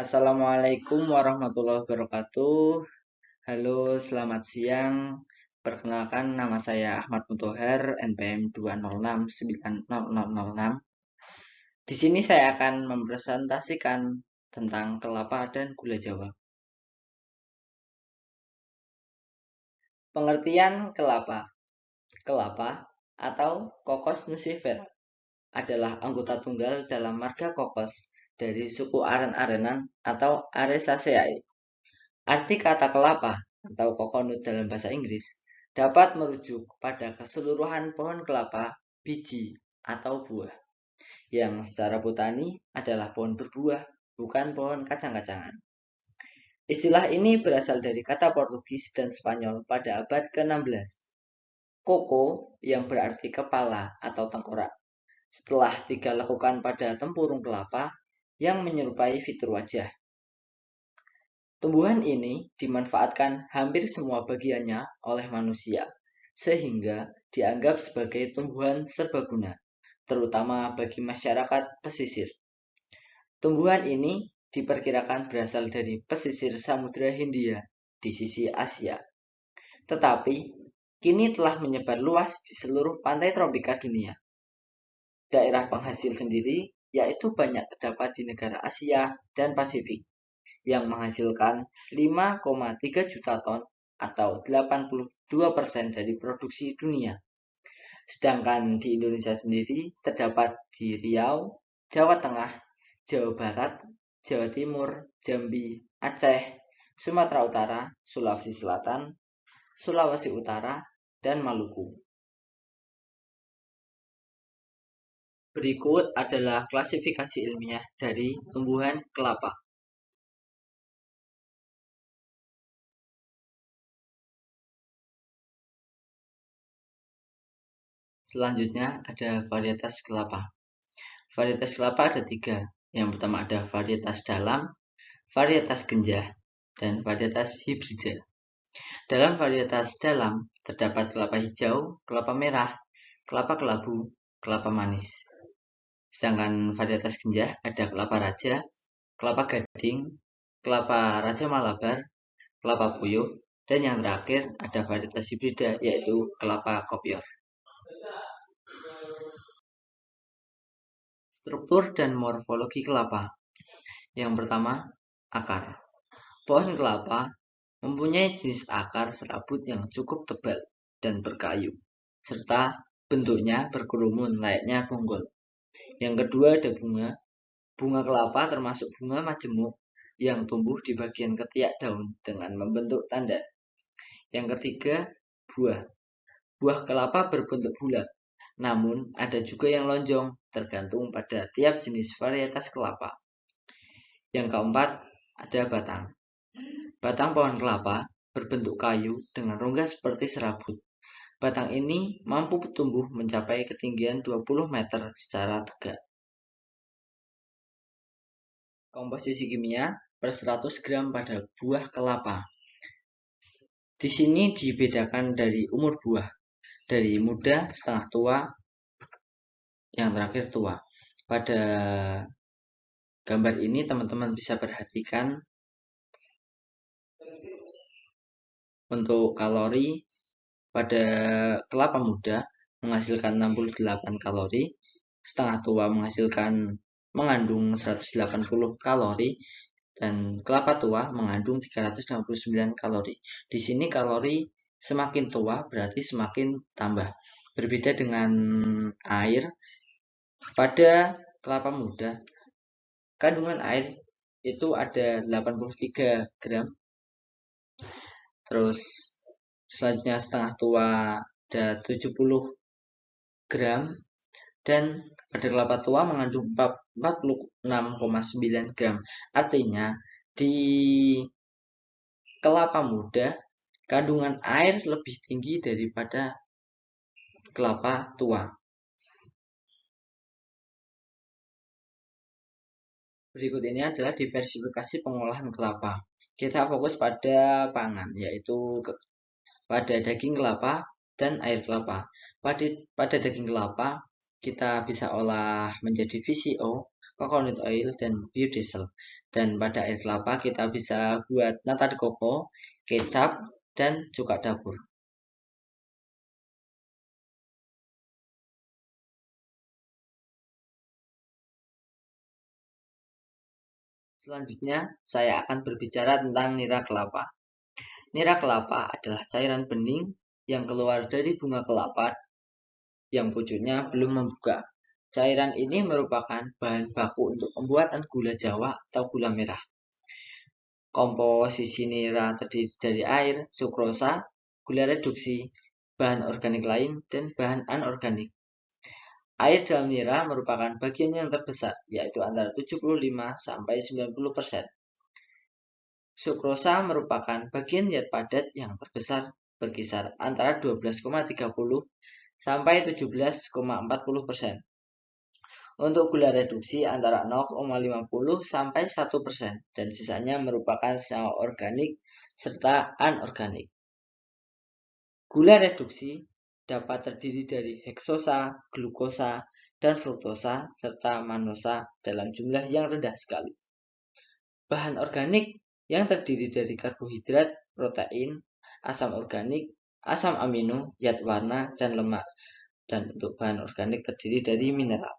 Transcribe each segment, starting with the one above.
Assalamualaikum warahmatullahi wabarakatuh. Halo, selamat siang. Perkenalkan, nama saya Ahmad Mutohar, NPM 2069006. Di sini saya akan mempresentasikan tentang kelapa dan gula Jawa. Pengertian kelapa. Kelapa atau Cocos nucifera adalah anggota tunggal dalam marga kokos dari suku aren-arenan atau Aresaceae. Arti kata kelapa atau coconut dalam bahasa Inggris dapat merujuk pada keseluruhan pohon kelapa, biji, atau buah, yang secara botani adalah pohon berbuah, bukan pohon kacang-kacangan. Istilah ini berasal dari kata Portugis dan Spanyol pada abad ke-16. Coco yang berarti kepala atau tengkorak, setelah tiga lekukan pada tempurung kelapa yang menyerupai fitur wajah. Tumbuhan ini dimanfaatkan hampir semua bagiannya oleh manusia, sehingga dianggap sebagai tumbuhan serbaguna, terutama bagi masyarakat pesisir. Tumbuhan ini diperkirakan berasal dari pesisir Samudra Hindia di sisi Asia, tetapi kini telah menyebar luas di seluruh pantai tropika dunia. Daerah penghasil sendiri yaitu banyak terdapat di negara Asia dan Pasifik, yang menghasilkan 5,3 juta ton atau 82% dari produksi dunia. Sedangkan di Indonesia sendiri terdapat di Riau, Jawa Tengah, Jawa Barat, Jawa Timur, Jambi, Aceh, Sumatera Utara, Sulawesi Selatan, Sulawesi Utara, dan Maluku. Berikut adalah klasifikasi ilmiah dari tumbuhan kelapa. Selanjutnya ada varietas kelapa. Varietas kelapa ada 3. Yang pertama ada varietas dalam, varietas genjah, dan varietas hibrida. Dalam varietas dalam terdapat kelapa hijau, kelapa merah, kelapa kelabu, kelapa manis. Sedangkan varietas genjah ada kelapa raja, kelapa gading, kelapa raja malabar, kelapa puyuh, dan yang terakhir ada varietas hibrida yaitu kelapa kopior. Struktur dan morfologi kelapa. Yang pertama, akar. Pohon kelapa mempunyai jenis akar serabut yang cukup tebal dan berkayu, serta bentuknya berkerumun layaknya bonggol. Yang kedua ada bunga. Bunga kelapa termasuk bunga majemuk yang tumbuh di bagian ketiak daun dengan membentuk tanda. Yang ketiga, buah. Buah kelapa berbentuk bulat, namun ada juga yang lonjong, tergantung pada tiap jenis varietas kelapa. Yang keempat, ada batang. Batang pohon kelapa berbentuk kayu dengan rongga seperti serabut. Batang ini mampu tumbuh mencapai ketinggian 20 meter secara tegak. Komposisi kimia per 100 gram pada buah kelapa. Di sini dibedakan dari umur buah, dari muda, setengah tua, yang terakhir tua. Pada gambar ini teman-teman bisa perhatikan untuk kalori pada kelapa muda menghasilkan 68 kalori, setengah tua mengandung 180 kalori, dan kelapa tua mengandung 369 kalori. Di sini kalori semakin tua berarti semakin tambah. Berbeda dengan air, pada kelapa muda kandungan air itu ada 83 gram. Terus selanjutnya setengah tua ada 70 gram, dan pada kelapa tua mengandung 46,9 gram. Artinya di kelapa muda kandungan air lebih tinggi daripada kelapa tua. Berikut ini adalah diversifikasi pengolahan kelapa. Kita fokus pada pangan, yaitu pada daging kelapa dan air kelapa. Pada daging kelapa, kita bisa olah menjadi VCO, coconut oil, dan biodiesel. Dan pada air kelapa kita bisa buat nata de coco, kecap, dan cuka dapur. Selanjutnya, saya akan berbicara tentang nira kelapa. Nira kelapa adalah cairan bening yang keluar dari bunga kelapa yang pucuknya belum membuka. Cairan ini merupakan bahan baku untuk pembuatan gula Jawa atau gula merah. Komposisi nira terdiri dari air, sukrosa, gula reduksi, bahan organik lain, dan bahan anorganik. Air dalam nira merupakan bagian yang terbesar, yaitu antara 75–90%. Sukrosa merupakan bagian zat padat yang terbesar, berkisar antara 12,30 sampai 17,40%. Untuk gula reduksi antara 0,50 sampai 1% dan sisanya merupakan senyawa organik serta anorganik. Gula reduksi dapat terdiri dari heksosa, glukosa, dan fruktosa serta manosa dalam jumlah yang rendah sekali. Bahan organik yang terdiri dari karbohidrat, protein, asam organik, asam amino, zat warna, dan lemak. Dan untuk bahan organik terdiri dari mineral.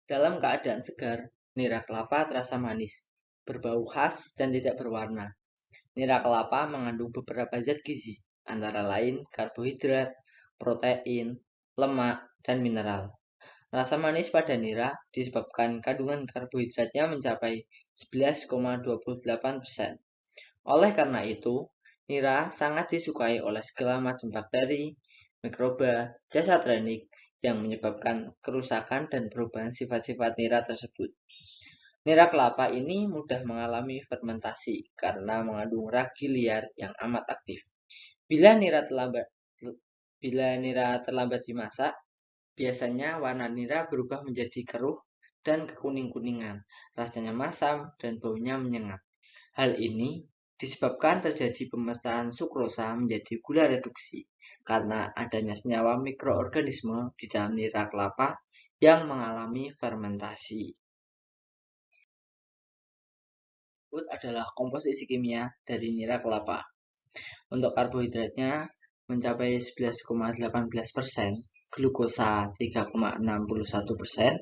Dalam keadaan segar, nira kelapa terasa manis, berbau khas, dan tidak berwarna. Nira kelapa mengandung beberapa zat gizi, antara lain karbohidrat, protein, lemak, dan mineral. Rasa manis pada nira disebabkan kandungan karbohidratnya mencapai 11,28%. Oleh karena itu, nira sangat disukai oleh segala macam bakteri, mikroba, jasad renik yang menyebabkan kerusakan dan perubahan sifat-sifat nira tersebut. Nira kelapa ini mudah mengalami fermentasi karena mengandung ragi liar yang amat aktif. Bila nira terlambat dimasak, biasanya warna nira berubah menjadi keruh dan kekuning-kuningan, rasanya masam dan baunya menyengat. Hal ini disebabkan terjadi pemecahan sukrosa menjadi gula reduksi karena adanya senyawa mikroorganisme di dalam nira kelapa yang mengalami fermentasi. Berikut adalah komposisi kimia dari nira kelapa. Untuk karbohidratnya mencapai 11,18%, glukosa 3,61%,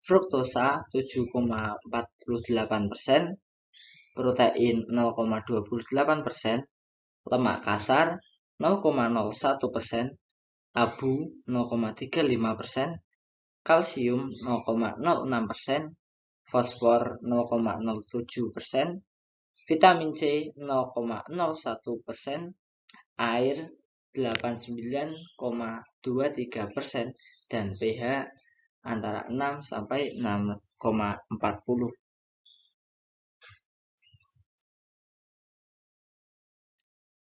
fruktosa 7,48%, protein 0,28%, lemak kasar 0,01%, abu 0,35%, kalsium 0,06%, fosfor 0,07%, vitamin C 0,01%, air 89,23%, dan pH antara 6 sampai 6,40.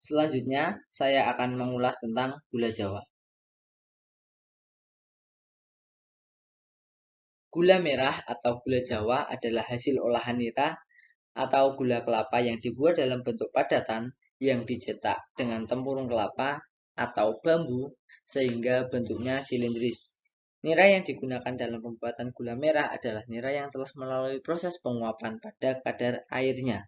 Selanjutnya, saya akan mengulas tentang gula Jawa. Gula merah atau gula Jawa adalah hasil olahan nira atau gula kelapa yang dibuat dalam bentuk padatan yang dicetak dengan tempurung kelapa atau bambu sehingga bentuknya silindris. Nira yang digunakan dalam pembuatan gula merah adalah nira yang telah melalui proses penguapan pada kadar airnya.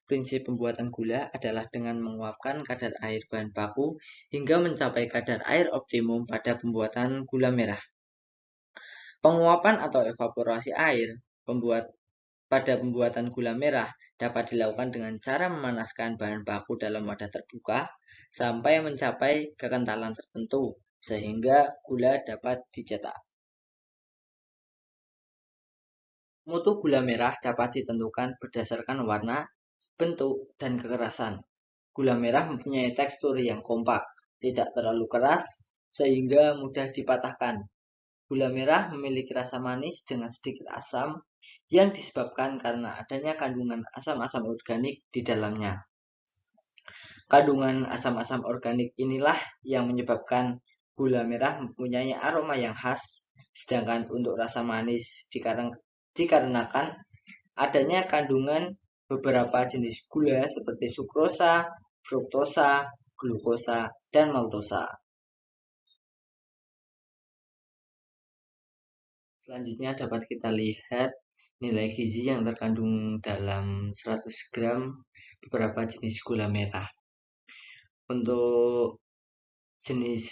Prinsip pembuatan gula adalah dengan menguapkan kadar air bahan baku hingga mencapai kadar air optimum pada pembuatan gula merah. Penguapan atau evaporasi air pada pembuatan gula merah dapat dilakukan dengan cara memanaskan bahan baku dalam wadah terbuka sampai mencapai kekentalan tertentu sehingga gula dapat dicetak. Mutu gula merah dapat ditentukan berdasarkan warna, bentuk, dan kekerasan. Gula merah mempunyai tekstur yang kompak, tidak terlalu keras, sehingga mudah dipatahkan. Gula merah memiliki rasa manis dengan sedikit asam yang disebabkan karena adanya kandungan asam-asam organik di dalamnya. Kandungan asam-asam organik inilah yang menyebabkan gula merah mempunyai aroma yang khas, sedangkan untuk rasa manis dikarenakan adanya kandungan beberapa jenis gula seperti sukrosa, fruktosa, glukosa, dan maltosa. Selanjutnya dapat kita lihat nilai gizi yang terkandung dalam 100 gram beberapa jenis gula merah. Untuk jenis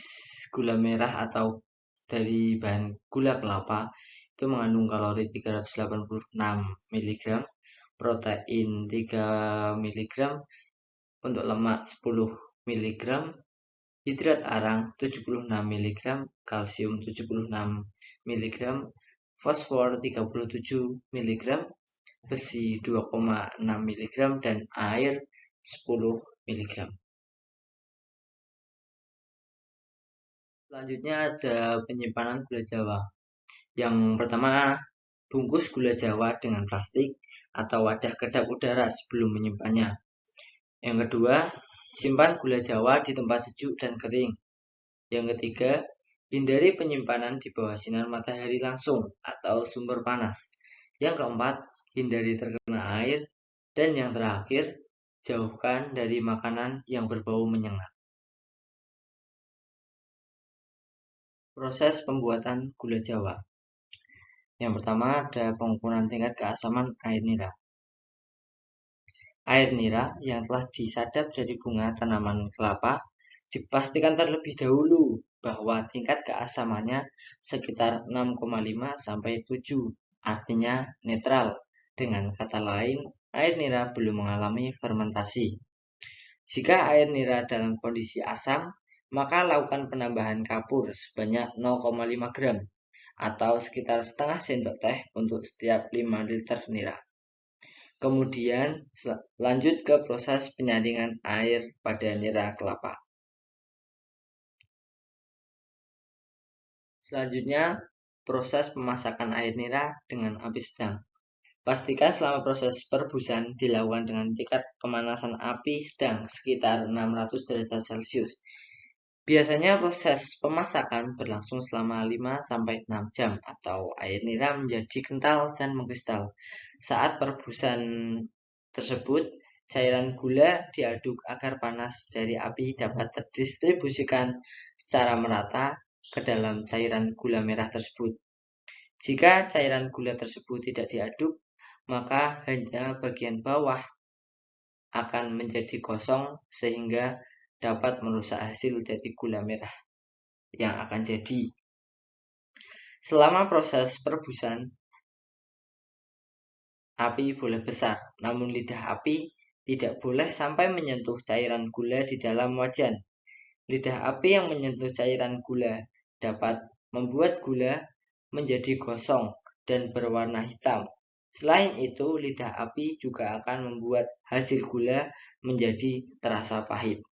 gula merah atau dari bahan gula kelapa itu mengandung kalori 386 mg, protein 3 mg, untuk lemak 10 mg, hidrat arang 76 mg, kalsium 76 mg, fosfor 37 mg, besi 2,6 mg, dan air 10 mg. Selanjutnya ada penyimpanan gula Jawa. Yang pertama, bungkus gula Jawa dengan plastik atau wadah kedap udara sebelum menyimpannya. Yang kedua, simpan gula Jawa di tempat sejuk dan kering. Yang ketiga, hindari penyimpanan di bawah sinar matahari langsung atau sumber panas. Yang keempat, hindari terkena air. Dan yang terakhir, jauhkan dari makanan yang berbau menyengat. Proses pembuatan gula Jawa. Yang pertama ada pengukuran tingkat keasaman air nira. Air nira yang telah disadap dari bunga tanaman kelapa dipastikan terlebih dahulu bahwa tingkat keasamannya sekitar 6,5 sampai 7, artinya netral. Dengan kata lain, air nira belum mengalami fermentasi. Jika air nira dalam kondisi asam, maka lakukan penambahan kapur sebanyak 0,5 gram atau sekitar setengah sendok teh untuk setiap 5 liter nira. Kemudian lanjut ke proses penyaringan air pada nira kelapa. Selanjutnya, proses pemasakan air nira dengan api sedang. Pastikan selama proses perebusan dilakukan dengan tingkat pemanasan api sedang sekitar 600 derajat Celcius. Biasanya proses pemasakan berlangsung selama 5-6 jam atau air nira menjadi kental dan mengkristal. Saat perebusan tersebut, cairan gula diaduk agar panas dari api dapat terdistribusikan secara merata ke dalam cairan gula merah tersebut. Jika cairan gula tersebut tidak diaduk, maka hanya bagian bawah akan menjadi kosong sehingga dapat merusak hasil dari gula merah yang akan jadi. Selama proses perebusan, api boleh besar, namun lidah api tidak boleh sampai menyentuh cairan gula di dalam wajan. Lidah api yang menyentuh cairan gula dapat membuat gula menjadi gosong dan berwarna hitam. Selain itu, lidah api juga akan membuat hasil gula menjadi terasa pahit.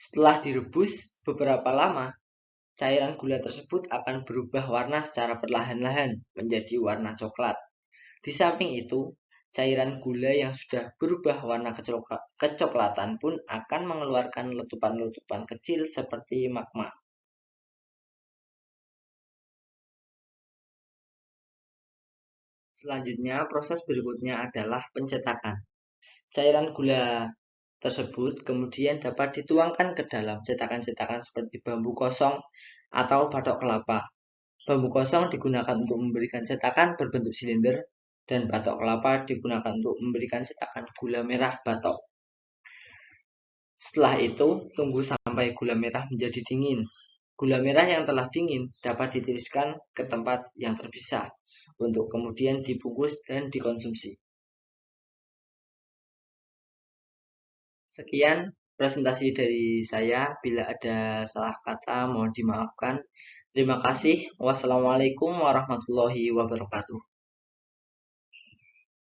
Setelah direbus beberapa lama, cairan gula tersebut akan berubah warna secara perlahan-lahan menjadi warna coklat. Di samping itu, cairan gula yang sudah berubah warna kecoklatan pun akan mengeluarkan letupan-letupan kecil seperti magma. Selanjutnya, proses berikutnya adalah pencetakan. Cairan gula tersebut kemudian dapat dituangkan ke dalam cetakan-cetakan seperti bambu kosong atau batok kelapa. Bambu kosong digunakan untuk memberikan cetakan berbentuk silinder, dan batok kelapa digunakan untuk memberikan cetakan gula merah batok. Setelah itu, tunggu sampai gula merah menjadi dingin. Gula merah yang telah dingin dapat ditiriskan ke tempat yang terpisah untuk kemudian dibungkus dan dikonsumsi. Sekian presentasi dari saya. Bila ada salah kata, mohon dimaafkan. Terima kasih. Wassalamualaikum warahmatullahi wabarakatuh.